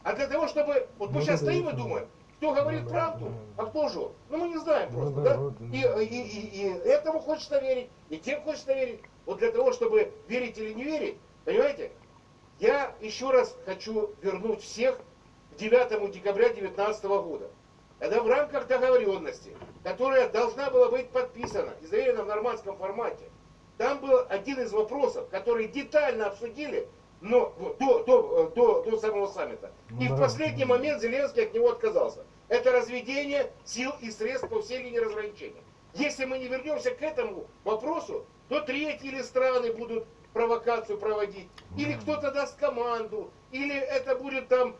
А для того, чтобы... Вот мы сейчас стоим и думаем, кто говорит правду, а кто лжет. Ну мы не знаем просто, да? И этому хочется верить, и тем хочется верить. Вот для того, чтобы верить или не верить, понимаете, я еще раз хочу вернуть всех к 9 декабря 2019 года. Это в рамках договоренности, которая должна была быть подписана и заверена в нормандском формате. Там был один из вопросов, который детально обсудили, но до самого саммита. И в последний момент Зеленский от него отказался. Это разведение сил и средств по всей линии разграничения. Если мы не вернемся к этому вопросу, то третьи или страны будут провокацию проводить, или кто-то даст команду, или это будет там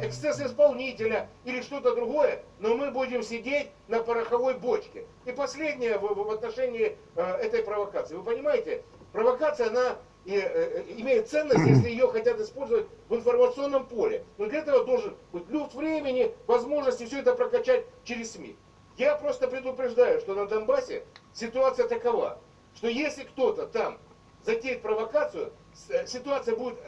эксцесс исполнителя, или что-то другое, но мы будем сидеть на пороховой бочке. И последнее в отношении этой провокации. Вы понимаете, провокация, она имеет ценность, если ее хотят использовать в информационном поле. Но для этого должен быть люфт времени, возможности все это прокачать через СМИ. Я просто предупреждаю, что на Донбассе ситуация такова, что если кто-то там затеет провокацию, ситуация будет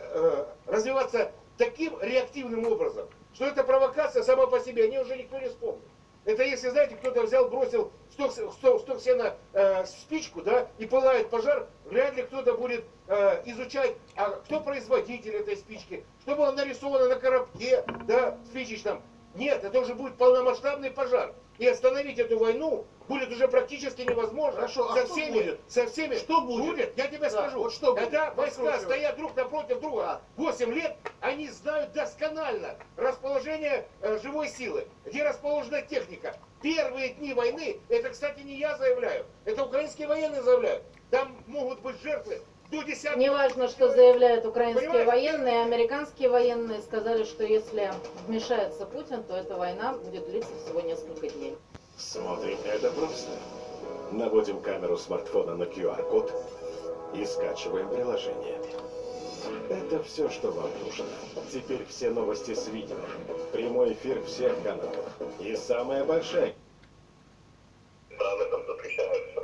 развиваться таким реактивным образом, что эта провокация сама по себе, о ней уже никто не вспомнит. Это если, знаете, кто-то взял, бросил сток сена в спичку, да, и пылает пожар, вряд ли кто-то будет изучать, а кто производитель этой спички, что было нарисовано на коробке, да, спичечном. Нет, это уже будет полномасштабный пожар. И остановить эту войну будет уже практически невозможно. Хорошо, со всеми. Что будет? Я тебе скажу. Вот что будет? Когда войска стоят друг напротив друга 8 лет, они знают досконально расположение живой силы, где расположена техника. Первые дни войны, это, кстати, не я заявляю, это украинские военные заявляют. Там могут быть жертвы. Не важно, что заявляют украинские военные, американские военные сказали, что если вмешается Путин, то эта война будет длиться всего несколько дней. Смотрим это просто. Наводим камеру смартфона на QR-код и скачиваем приложение. Это все, что вам нужно. Теперь все новости с видео, прямой эфир всех каналов и самая большая. Страны там запрещают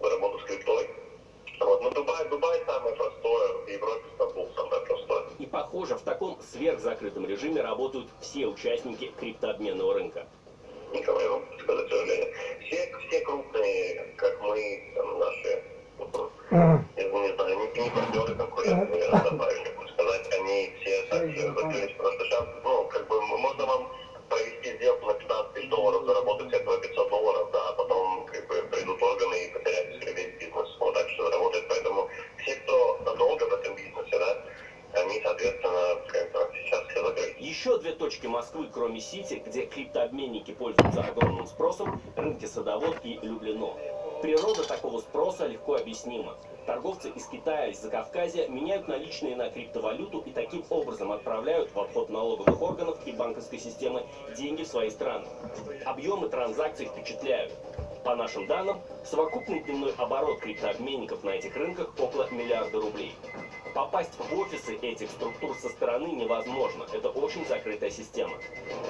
работу с криптой. Вот, но Дубай самое простое, в Европе Стамбул самое простое. И похоже, в таком сверхзакрытом режиме работают все участники криптообменного рынка. Никого не могу сказать, к сожалению. Все крупные, как мы, там, наши, я не знаю, не партнеры, конкуренты, наверное, добавили, сказать, они все закрылись, потому что сейчас, ну, как бы, можно вам провести сделку на 15 тысяч долларов, заработать с этого 500 долларов, да, а потом, как бы, придут органы и потеряют весь бизнес. Вот так что работает. Поэтому все, кто надолго в этом бизнесе, да, они, соответственно, как бы, сейчас все закрыты. Еще две точки Москвы, кроме Сити, где криптообменники пользуются огромным спросом, рынки Садовод и Люблино. Природа такого спроса легко объяснима. Торговцы из Китая, из Закавказья меняют наличные на криптовалюту и таким образом отправляют в обход налоговых органов и банковской системы деньги в свои страны. Объемы транзакций впечатляют. По нашим данным, совокупный дневной оборот криптообменников на этих рынках около 1 миллиарда рублей. Попасть в офисы этих структур со стороны невозможно. Это очень закрытая система.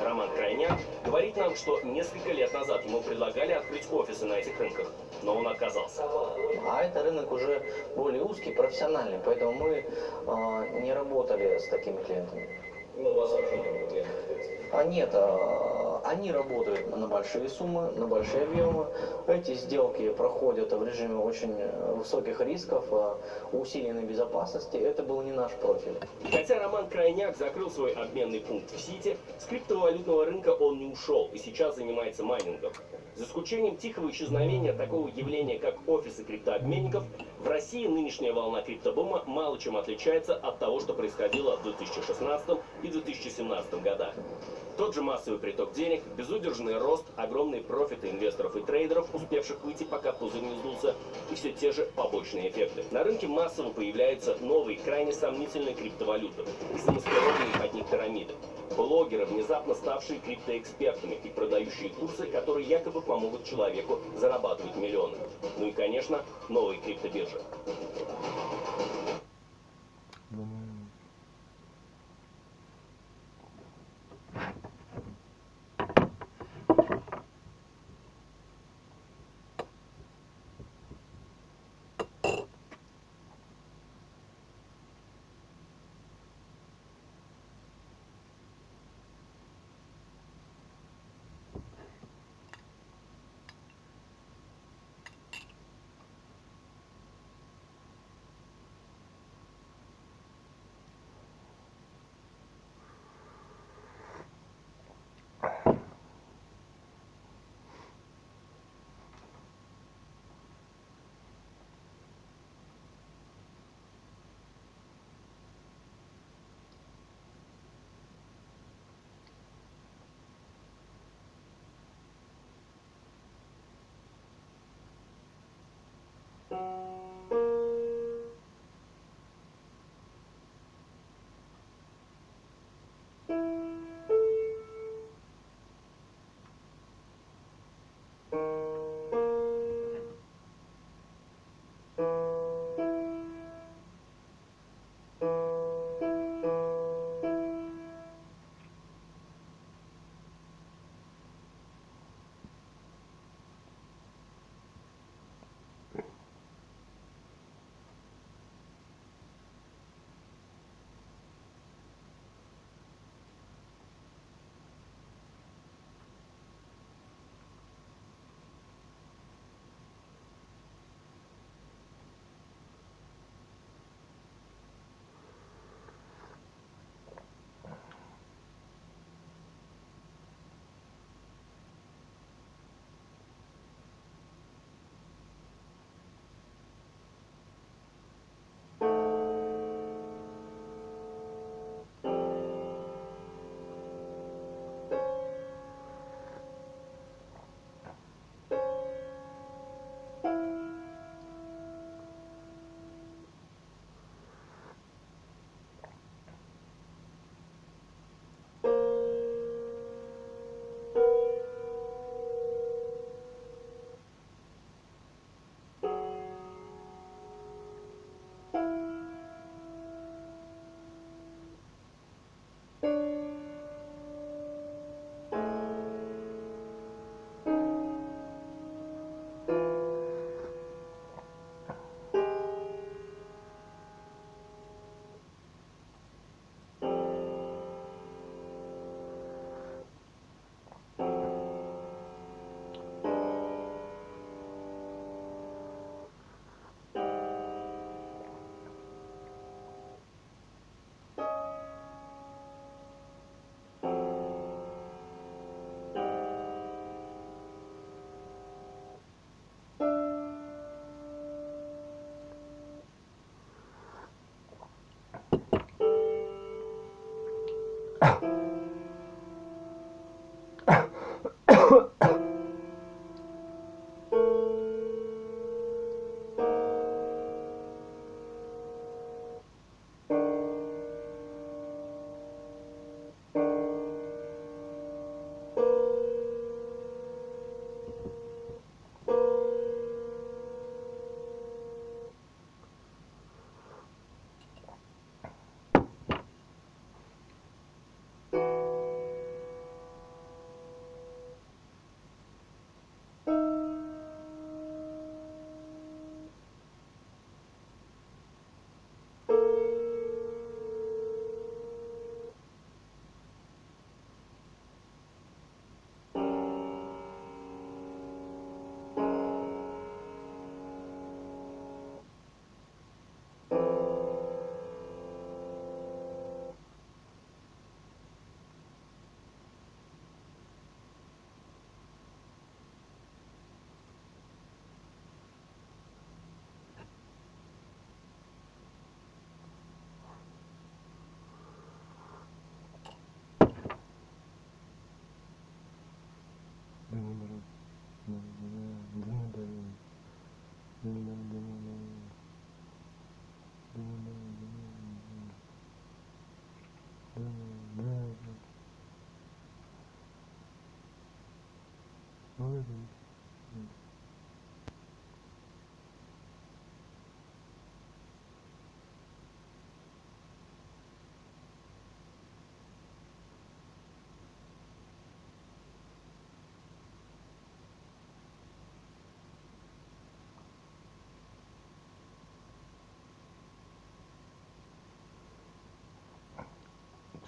Роман Крайняк говорит нам, что несколько лет назад ему предлагали открыть офисы на этих рынках, но он отказался. А это рынок уже более узкий, профессиональный, поэтому мы не работали с такими клиентами. Ну, у вас вообще нет клиентов? Нет, они работают на большие суммы, на большие объемы. Эти сделки проходят в режиме очень высоких рисков, усиленной безопасности. Это был не наш профиль. Хотя Роман Крайняк закрыл свой обменный пункт в Сити, с криптовалютного рынка он не ушел и сейчас занимается майнингом. За исключением тихого исчезновения такого явления, как офисы криптообменников, в России нынешняя волна криптобума мало чем отличается от того, что происходило в 2016 и 2017 годах. Тот же массовый приток денег, безудержный рост, огромные профиты инвесторов и трейдеров, успевших выйти, пока пузырь не сдулся, и все те же побочные эффекты. На рынке массово появляются новые, крайне сомнительные криптовалюты и замаскированные под них пирамиды. Блогеры, внезапно ставшие криптоэкспертами и продающие курсы, которые якобы помогут человеку зарабатывать миллионы. Ну и, конечно, новые криптобиржи.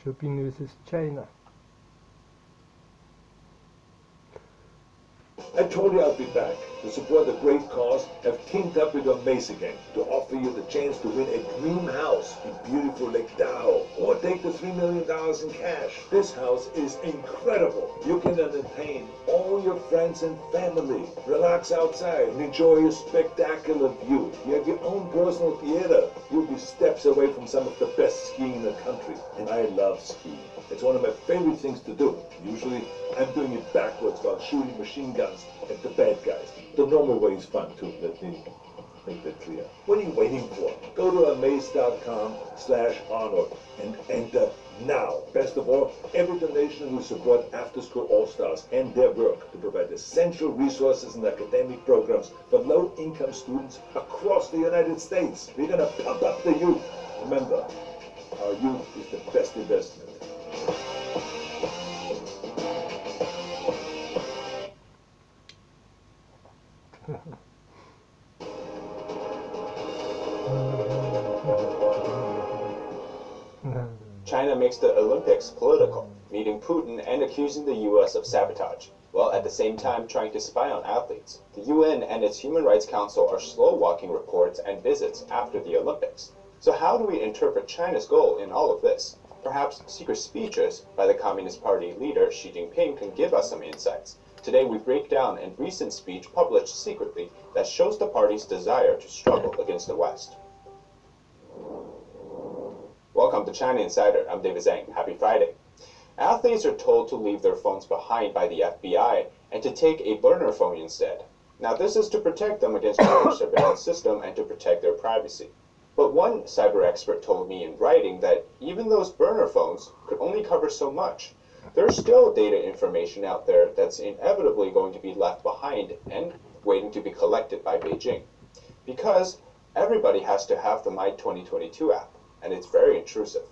Shopping versus China. I told you I'd be back. To support the great cause, have teamed up with eVGENIY to offer you the chance to win a dream house in beautiful Lake Tahoe, or take the $3 million in cash. This house is incredible. You can entertain all your friends and family, relax outside, and enjoy a spectacular view. You have your own personal theater. You'll be steps away from some of the best skiing in the country. And I love skiing. It's one of my favorite things to do. Usually, I'm doing it backwards while shooting machine guns at the bad guys. The normal way is fun too, let me make that clear. What are you waiting for? Go to amaze.com/Arnold and enter now. Best of all, every donation will support After School All-Stars and their work to provide essential resources and academic programs for low-income students across the United States. We're gonna pump up the youth. Remember, our youth is the best investment. China makes the Olympics political, meeting Putin and accusing the US of sabotage, while at the same time trying to spy on athletes. The UN and its Human Rights Council are slow-walking reports and visits after the Olympics. So how do we interpret China's goal in all of this? Perhaps secret speeches by the Communist Party leader Xi Jinping can give us some insights. Today we break down a recent speech published secretly that shows the party's desire to struggle against the West. Welcome to China Insider. I'm David Zhang. Happy Friday. Athletes are told to leave their phones behind by the FBI and to take a burner phone instead. Now this is to protect them against the surveillance system and to protect their privacy. But one cyber expert told me in writing that even those burner phones could only cover so much. There's still data information out there that's inevitably going to be left behind and waiting to be collected by Beijing. Because everybody has to have the My 2022 app, and it's very intrusive.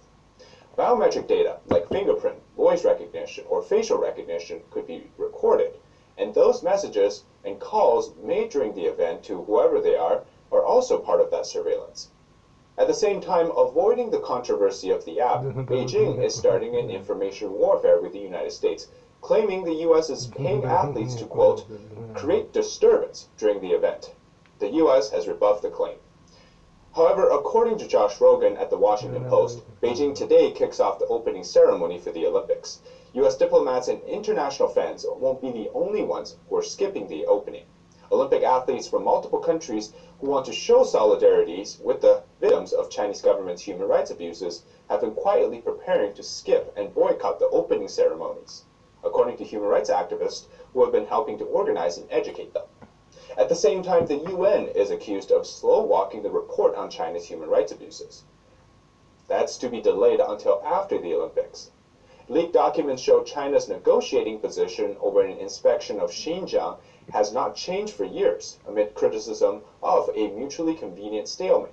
Biometric data like fingerprint, voice recognition, or facial recognition could be recorded, and those messages and calls made during the event to whoever they are also part of that surveillance. At the same time, avoiding the controversy of the app, Beijing is starting an information warfare with the United States, claiming the US is paying athletes to, quote, create disturbance during the event. The US has rebuffed the claim. However, according to Josh Rogan at the Washington Post, Beijing today kicks off the opening ceremony for the Olympics. US diplomats and international fans won't be the only ones who are skipping the opening. Olympic athletes from multiple countries who want to show solidarities with the victims of Chinese government's human rights abuses have been quietly preparing to skip and boycott the opening ceremonies, according to human rights activists who have been helping to organize and educate them. At the same time, the UN is accused of slow-walking the report on China's human rights abuses. That's to be delayed until after the Olympics. Leaked documents show China's negotiating position over an inspection of Xinjiang has not changed for years, amid criticism of a mutually convenient stalemate.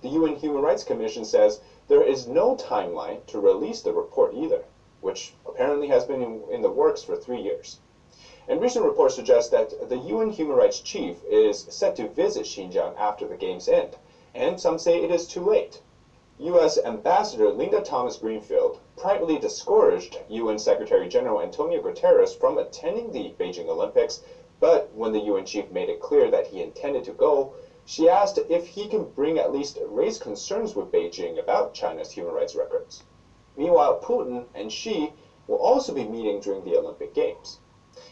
The UN Human Rights Commission says there is no timeline to release the report either, which apparently has been in the works for 3 years. And recent reports suggest that the UN Human Rights Chief is set to visit Xinjiang after the games end, and some say it is too late. U.S. Ambassador Linda Thomas-Greenfield privately discouraged UN Secretary General Antonio Guterres from attending the Beijing Olympics, but when the UN chief made it clear that he intended to go, she asked if he can raise concerns with Beijing about China's human rights records. Meanwhile, Putin and Xi will also be meeting during the Olympic Games.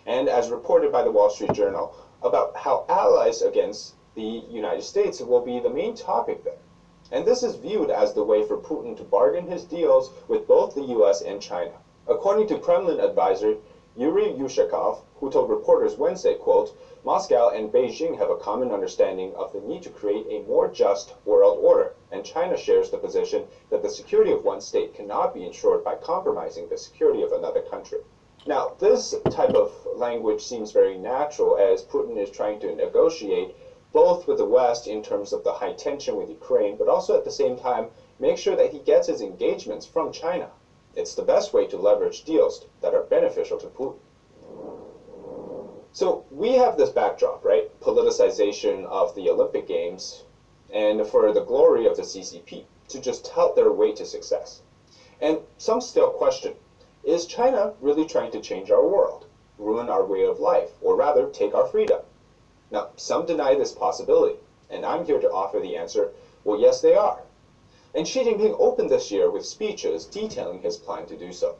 And as reported by the Wall Street Journal, about how allies against the United States will be the main topic there. And this is viewed as the way for Putin to bargain his deals with both the US and China. According to Kremlin advisor Yuri Yushakov, who told reporters Wednesday, quote, Moscow and Beijing have a common understanding of the need to create a more just world order, and China shares the position that the security of one state cannot be ensured by compromising the security of another country. Now, this type of language seems very natural as Putin is trying to negotiate both with the West in terms of the high tension with Ukraine, but also at the same time make sure that he gets his engagements from China. It's the best way to leverage deals that are beneficial to Putin. So we have this backdrop, right? Politicization of the Olympic Games and for the glory of the CCP to just tout their way to success. And some still question, is China really trying to change our world, ruin our way of life, or rather take our freedom? Now, some deny this possibility, and I'm here to offer the answer, well, yes, they are. And Xi Jinping opened this year with speeches detailing his plan to do so.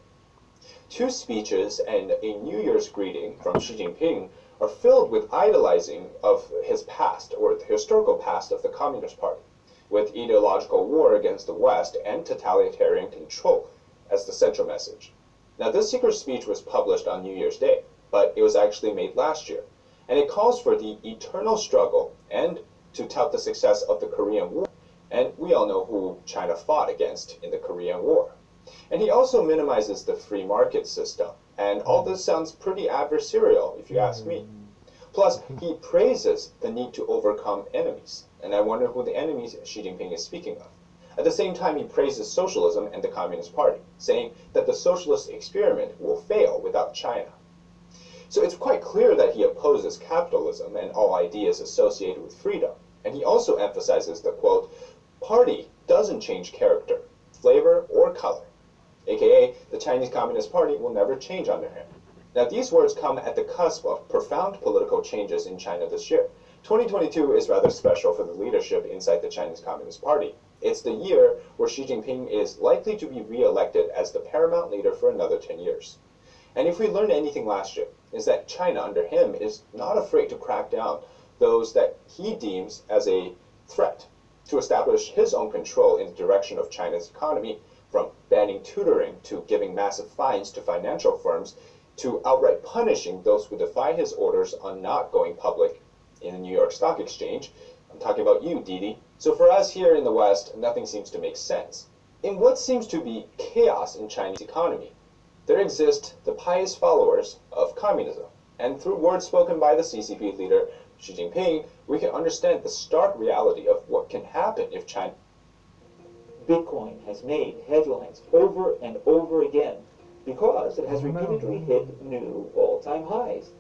2 speeches and a New Year's greeting from Xi Jinping are filled with idolizing of his past, or the historical past of the Communist Party, with ideological war against the West and totalitarian control as the central message. Now, this secret speech was published on New Year's Day, but it was actually made last year. And it calls for the eternal struggle and to tout the success of the Korean War. And we all know who China fought against in the Korean War. And he also minimizes the free market system. And all this sounds pretty adversarial, if you ask me. Plus, he praises the need to overcome enemies. And I wonder who the enemies Xi Jinping is speaking of. At the same time, he praises socialism and the Communist Party, saying that the socialist experiment will fail without China. So it's quite clear that he opposes capitalism and all ideas associated with freedom. And he also emphasizes the, quote, party doesn't change character, flavor, or color. AKA, the Chinese Communist Party will never change under him. Now, these words come at the cusp of profound political changes in China this year. 2022 is rather special for the leadership inside the Chinese Communist Party. It's the year where Xi Jinping is likely to be re-elected as the paramount leader for another 10 years. And if we learned anything last year, is that China under him is not afraid to crack down those that he deems as a threat to establish his own control in the direction of China's economy, from banning tutoring to giving massive fines to financial firms to outright punishing those who defy his orders on not going public in the New York Stock Exchange. I'm talking about you, Didi. So for us here in the West, nothing seems to make sense. In what seems to be chaos in Chinese economy, there exist the pious followers of communism. And through words spoken by the CCP leader, Xi Jinping, we can understand the stark reality of what can happen if China... Bitcoin has made headlines over and over again because it has repeatedly hit new all-time highs.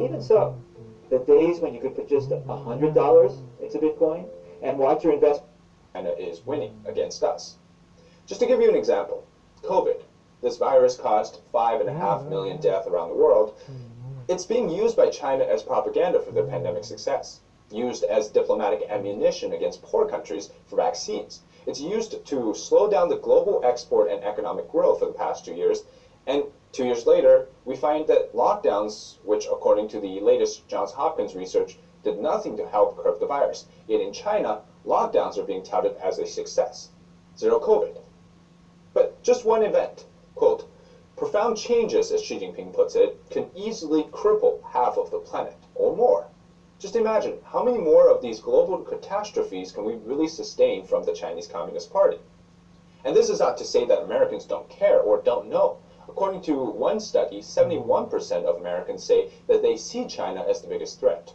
Even so, the days when you could put just $100 into Bitcoin and watch your investment... China is winning against us. Just to give you an example, COVID. This virus caused 5.5 million deaths around the world. It's being used by China as propaganda for their pandemic success, used as diplomatic ammunition against poor countries for vaccines. It's used to slow down the global export and economic growth for the past 2 years. And 2 years later, we find that lockdowns, which according to the latest Johns Hopkins research, did nothing to help curb the virus. Yet in China, lockdowns are being touted as a success. Zero COVID. But just one event, quote, profound changes, as Xi Jinping puts it, can easily cripple half of the planet, or more. Just imagine, how many more of these global catastrophes can we really sustain from the Chinese Communist Party? And this is not to say that Americans don't care or don't know. According to one study, 71% of Americans say that they see China as the biggest threat.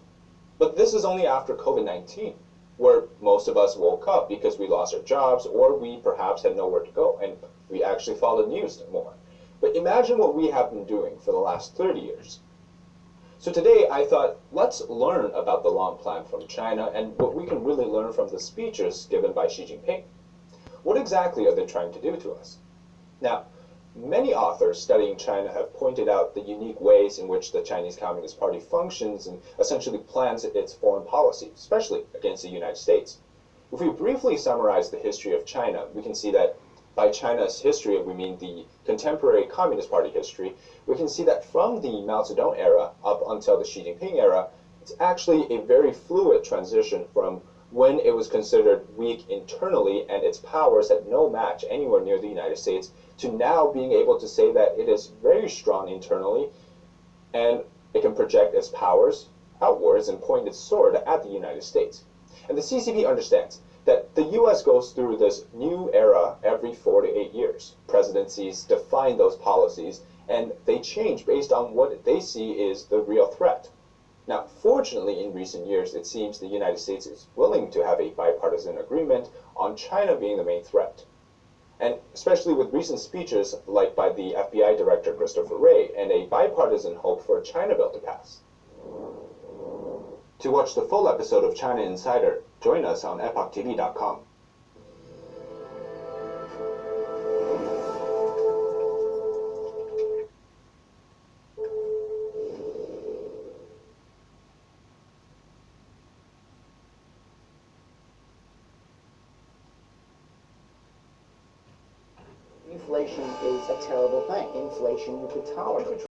But this is only after COVID-19, where most of us woke up because we lost our jobs or we perhaps had nowhere to go, and we actually followed news more. But imagine what we have been doing for the last 30 years. So today I thought, let's learn about the long plan from China and what we can really learn from the speeches given by Xi Jinping. What exactly are they trying to do to us? Now, many authors studying China have pointed out the unique ways in which the Chinese Communist Party functions and essentially plans its foreign policy, especially against the United States. If we briefly summarize the history of China, we can see that by China's history, we mean the contemporary Communist Party history, we can see that from the Mao Zedong era up until the Xi Jinping era, it's actually a very fluid transition from when it was considered weak internally and its powers had no match anywhere near the United States, to now being able to say that it is very strong internally and it can project its powers outwards and point its sword at the United States. And the CCP understands that the US goes through this new era every 4 to 8 years. Presidencies define those policies and they change based on what they see is the real threat. Now, fortunately, in recent years, it seems the United States is willing to have a bipartisan agreement on China being the main threat. And especially with recent speeches like by the FBI Director Christopher Wray and a bipartisan hope for a China bill to pass. To watch the full episode of China Insider, join us on epochtv.com. Inflation is a terrible thing. Inflation you could tolerate.